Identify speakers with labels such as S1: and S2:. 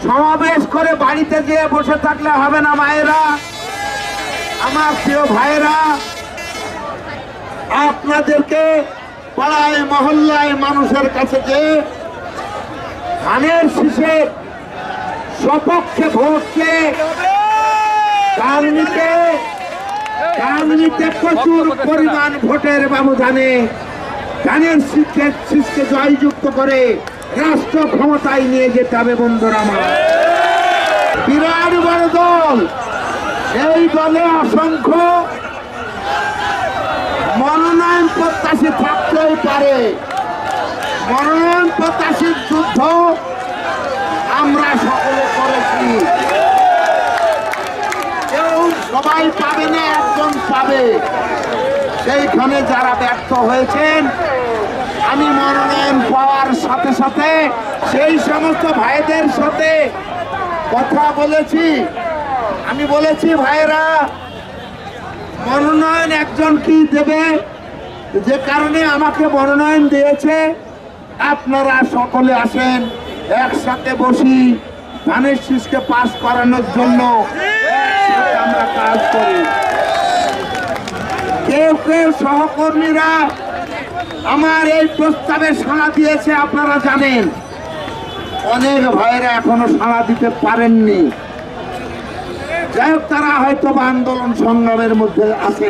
S1: সমাবেশ করে বাড়িতে গিয়ে বসে থাকলে হবে না মায়েরা, আমার প্রিয় ভাইরা। আপনাদেরকে পাড়ায় মহল্লায় মানুষের কাছে যে ধানের শীষের সপক্ষে ভোট চেয়ে কামনিতে প্রচুর পরিমাণ ভোটের ব্যবধানে ধানের শীষকে জয়যুক্ত করে রাষ্ট্র ক্ষমতায় নিয়ে যেতে হবে বন্ধুরা আমার। বিরাট বড় দল, এই দলে অসংখ্য মনোনয়ন প্রত্যাশী থাকতেই পারে। মনোনয়ন প্রত্যাশীর যুদ্ধ আমরা সকলে করেছি। কেউ সবাই পাবে না, একজন পাবে। সেইখানে যারা ব্যর্থ হয়েছেন, আমি মনোনয়ন পাওয়ার সাথে সাথে সেই সমস্ত ভাইদের সাথে কথা বলেছি। আমি বলেছি, ভাইরা, মনোনয়ন একজন কি দেবে, যে কারণে আমাকে মনোনয়ন দিয়েছে, আপনারা সকলে আসেন, একসাথে বসি ধানের শীষকে পাস করানোর জন্য আমরা কাজ করি। কেউ কেউ সহকর্মীরা আমার এই প্রস্তাবে সাড়া দিয়েছে, আপনারা জানেন। অনেক ভাইরা এখনো সাড়া দিতে পারেননি। যাই হোক, তারা হয়তো আন্দোলন সংগ্রামের মধ্যে আছে।